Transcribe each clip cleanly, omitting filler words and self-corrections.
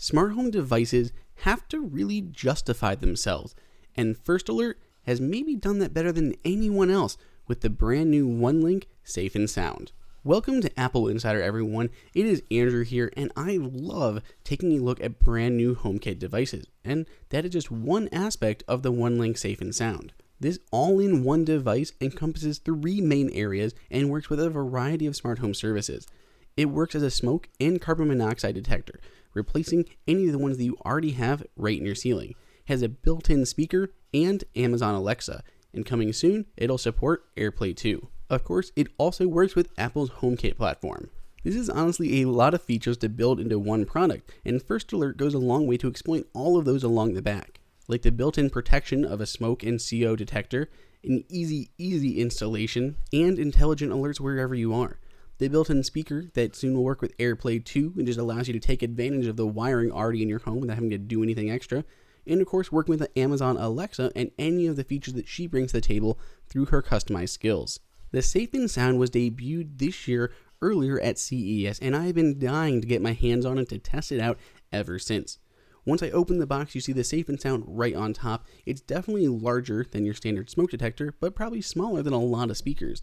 Smart home devices have to really justify themselves, and First Alert has maybe done that better than anyone else with the brand new Onelink Safe and Sound. Welcome to AppleInsider, everyone. It is Andrew here, and I love taking a look at brand new HomeKit devices, and that is just one aspect of the Onelink Safe and Sound. This all-in-one device encompasses three main areas and works with a variety of smart home services. It works as a smoke and carbon monoxide detector, replacing any of the ones that you already have right in your ceiling. It has a built-in speaker and Amazon Alexa, and coming soon, it'll support Airplay 2. Of course, it also works with Apple's HomeKit platform. This is honestly a lot of features to build into one product, and First Alert goes a long way to explain all of those along the back, like the built-in protection of a smoke and CO detector, an easy installation, and intelligent alerts wherever you are. The built-in speaker that soon will work with Airplay 2 and just allows you to take advantage of the wiring already in your home without having to do anything extra. And of course, working with the Amazon Alexa and any of the features that she brings to the table through her customized skills. The Safe and Sound was debuted this year earlier at CES, and I've been dying to get my hands on it to test it out ever since. Once I open the box, you see the Safe and Sound right on top. It's definitely larger than your standard smoke detector, but probably smaller than a lot of speakers.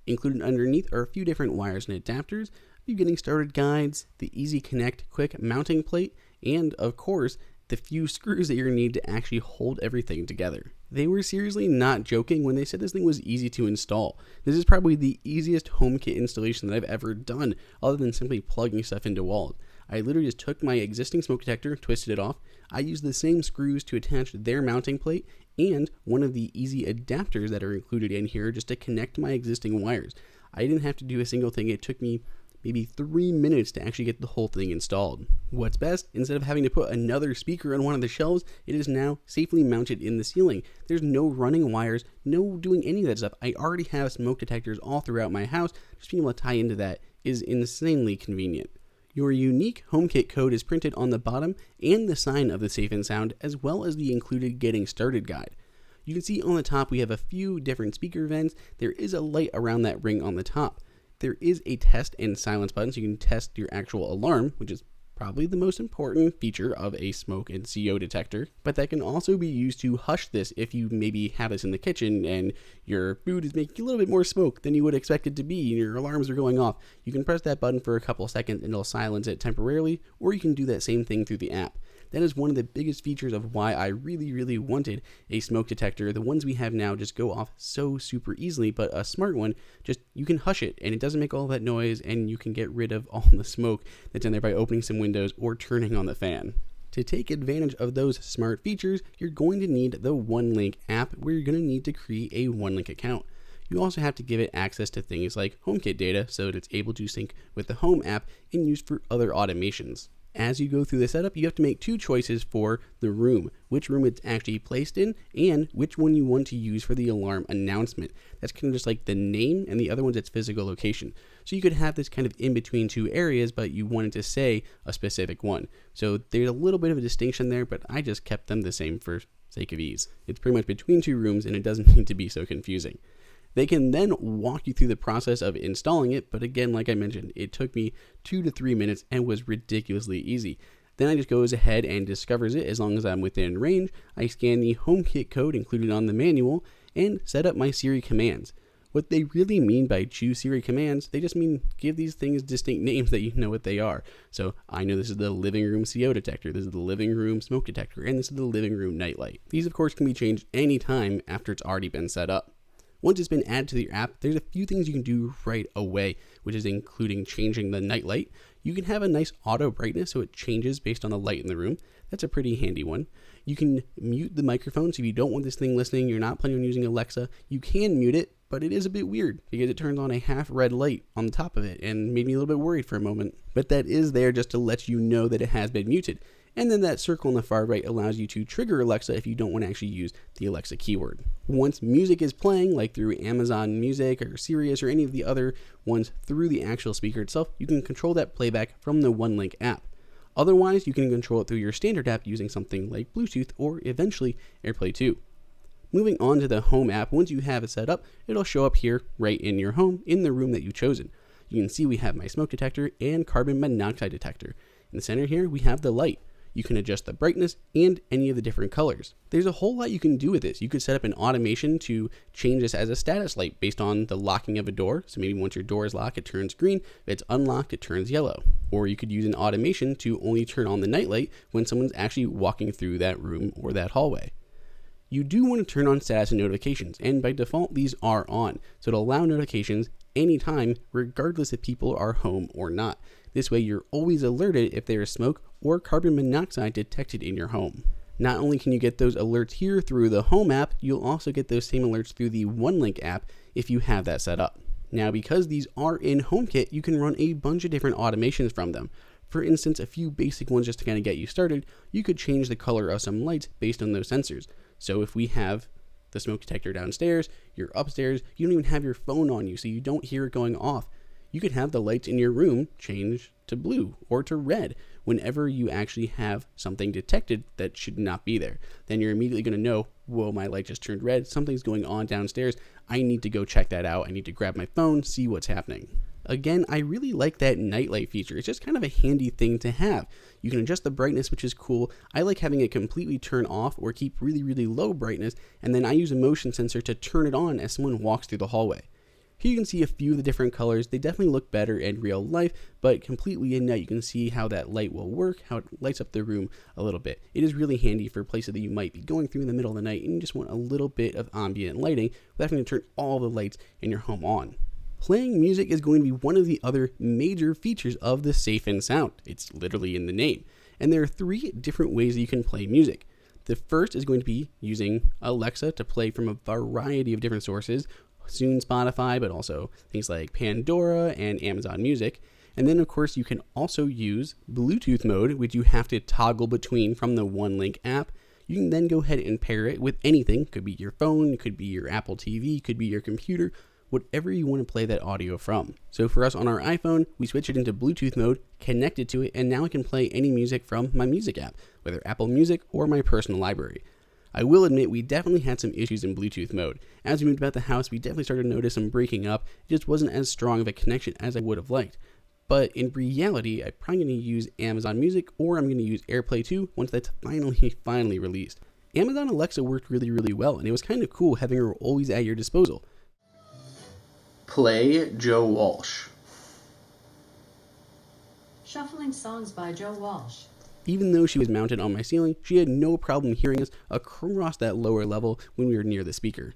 Included underneath are a few different wires and adapters, a few getting started guides, the easy connect quick mounting plate, and of course, the few screws that you're going to need to actually hold everything together. They were seriously not joking when they said this thing was easy to install. This is probably the easiest HomeKit installation that I've ever done, other than simply plugging stuff into walls. I literally just took my existing smoke detector, twisted it off. I used the same screws to attach their mounting plate and one of the easy adapters that are included in here just to connect my existing wires. I didn't have to do a single thing. It took me maybe 3 minutes to actually get the whole thing installed. What's best, instead of having to put another speaker on one of the shelves, it is now safely mounted in the ceiling. There's no running wires, no doing any of that stuff. I already have smoke detectors all throughout my house. Just being able to tie into that is insanely convenient. Your unique HomeKit code is printed on the bottom and the sign of the Safe and Sound, as well as the included Getting Started guide. You can see on the top we have a few different speaker vents. There is a light around that ring on the top. There is a test and silence button, so you can test your actual alarm, which is probably the most important feature of a smoke and CO detector, but that can also be used to hush this if you maybe have this in the kitchen and your food is making a little bit more smoke than you would expect it to be and your alarms are going off. You can press that button for a couple seconds and it'll silence it temporarily, or you can do that same thing through the app. That is one of the biggest features of why I really wanted a smoke detector. The ones we have now just go off so super easily, but a smart one, just you can hush it and it doesn't make all that noise and you can get rid of all the smoke that's in there by opening some windows or turning on the fan. To take advantage of those smart features, you're going to need the Onelink app, where you're going to need to create a Onelink account. You also have to give it access to things like HomeKit data so that it's able to sync with the Home app and used for other automations. As you go through the setup, you have to make two choices for the room, which room it's actually placed in, and which one you want to use for the alarm announcement. That's kind of just like the name, and the other one's its physical location. So you could have this kind of in between two areas, but you wanted to say a specific one. So there's a little bit of a distinction there, but I just kept them the same for sake of ease. It's pretty much between two rooms, and it doesn't need to be so confusing. They can then walk you through the process of installing it, but again, like I mentioned, it took me 2 to 3 minutes and was ridiculously easy. Then I just goes ahead and discovers it as long as I'm within range. I scan the HomeKit code included on the manual and set up my Siri commands. What they really mean by choose Siri commands, they just mean give these things distinct names that you know what they are. So I know this is the living room CO detector, this is the living room smoke detector, and this is the living room nightlight. These of course can be changed anytime after it's already been set up. Once it's been added to your app, there's a few things you can do right away, which is including changing the nightlight. You can have a nice auto brightness so it changes based on the light in the room. That's a pretty handy one. You can mute the microphone, so if you don't want this thing listening, you're not planning on using Alexa, you can mute it, but it is a bit weird because it turns on a half red light on the top of it and made me a little bit worried for a moment. But that is there just to let you know that it has been muted. And then that circle on the far right allows you to trigger Alexa if you don't want to actually use the Alexa keyword. Once music is playing, like through Amazon Music or Sirius or any of the other ones through the actual speaker itself, you can control that playback from the Onelink app. Otherwise, you can control it through your standard app using something like Bluetooth or eventually Airplay 2. Moving on to the Home app, once you have it set up, it'll show up here right in your home in the room that you've chosen. You can see we have my smoke detector and carbon monoxide detector. In the center here, we have the light. You can adjust the brightness and any of the different colors. There's a whole lot you can do with this. You could set up an automation to change this as a status light based on the locking of a door. So maybe once your door is locked, it turns green. If it's unlocked, it turns yellow. Or you could use an automation to only turn on the nightlight when someone's actually walking through that room or that hallway. You do want to turn on status and notifications, and by default, these are on. So it'll allow notifications anytime, regardless if people are home or not. This way, you're always alerted if there is smoke or carbon monoxide detected in your home. Not only can you get those alerts here through the Home app, you'll also get those same alerts through the Onelink app if you have that set up. Now, because these are in HomeKit, you can run a bunch of different automations from them. For instance, a few basic ones just to kind of get you started, you could change the color of some lights based on those sensors. So if we have the smoke detector downstairs, you're upstairs, you don't even have your phone on you, so you don't hear it going off. You could have the lights in your room change to blue or to red whenever you actually have something detected that should not be there. Then you're immediately going to know, whoa, my light just turned red, something's going on downstairs, I need to go check that out, I need to grab my phone, see what's happening. Again, I really like that nightlight feature. It's just kind of a handy thing to have. You can adjust the brightness, which is cool. I like having it completely turn off or keep really, really low brightness, and then I use a motion sensor to turn it on as someone walks through the hallway. Here you can see a few of the different colors. They definitely look better in real life, but completely in night you can see how that light will work, how it lights up the room a little bit. It is really handy for places that you might be going through in the middle of the night and you just want a little bit of ambient lighting without having to turn all the lights in your home on. Playing music is going to be one of the other major features of the Safe and Sound. It's literally in the name. And there are 3 different ways that you can play music. The first is going to be using Alexa to play from a variety of different sources, soon Spotify, but also things like Pandora and Amazon Music. And then, of course, you can also use Bluetooth mode, which you have to toggle between from the Onelink app. You can then go ahead and pair it with anything. Could be your phone, could be your Apple TV, could be your computer, whatever you want to play that audio from. So for us on our iPhone, we switch it into Bluetooth mode, connect it to it, and now I can play any music from my music app, whether Apple Music or my personal library. I will admit we definitely had some issues in Bluetooth mode. As we moved about the house, we definitely started to notice some breaking up. It just wasn't as strong of a connection as I would have liked. But in reality, I'm probably going to use Amazon Music or I'm going to use Airplay 2 once that's finally released. Amazon Alexa worked really, really well, and it was kind of cool having her always at your disposal. Play Joe Walsh. Shuffling songs by Joe Walsh. Even though she was mounted on my ceiling, she had no problem hearing us across that lower level when we were near the speaker.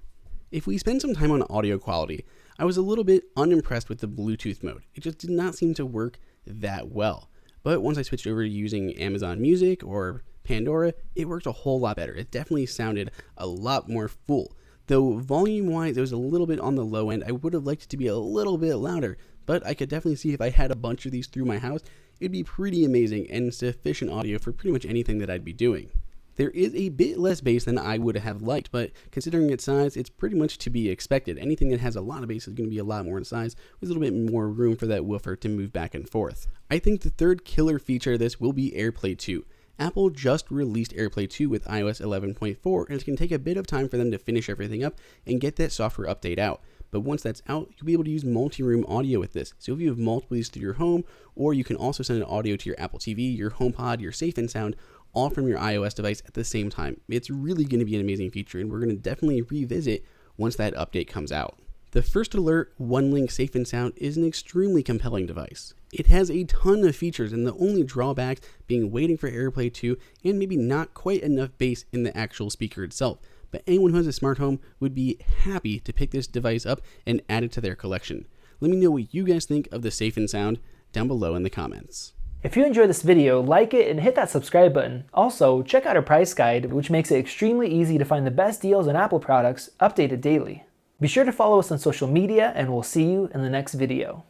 If we spend some time on audio quality, I was a little bit unimpressed with the Bluetooth mode. It just did not seem to work that well. But once I switched over to using Amazon Music or Pandora, it worked a whole lot better. It definitely sounded a lot more full. Though volume-wise, it was a little bit on the low end. I would have liked it to be a little bit louder, but I could definitely see if I had a bunch of these through my house, it'd be pretty amazing and sufficient audio for pretty much anything that I'd be doing. There is a bit less bass than I would have liked, but considering its size, it's pretty much to be expected. Anything that has a lot of bass is going to be a lot more in size, with a little bit more room for that woofer to move back and forth. I think the third killer feature of this will be Airplay 2. Apple just released Airplay 2 with iOS 11.4, and it can take a bit of time for them to finish everything up and get that software update out. But once that's out, you'll be able to use multi-room audio with this. So if you have multiple of these through your home, or you can also send an audio to your Apple TV, your HomePod, your Safe and Sound, all from your iOS device at the same time. It's really going to be an amazing feature, and we're going to definitely revisit once that update comes out. The First Alert Onelink Safe and Sound is an extremely compelling device. It has a ton of features, and the only drawbacks being waiting for Airplay 2 and maybe not quite enough bass in the actual speaker itself. But anyone who has a smart home would be happy to pick this device up and add it to their collection. Let me know what you guys think of the Safe and Sound down below in the comments. If you enjoyed this video, like it and hit that subscribe button. Also, check out our price guide, which makes it extremely easy to find the best deals on Apple products updated daily. Be sure to follow us on social media, and we'll see you in the next video.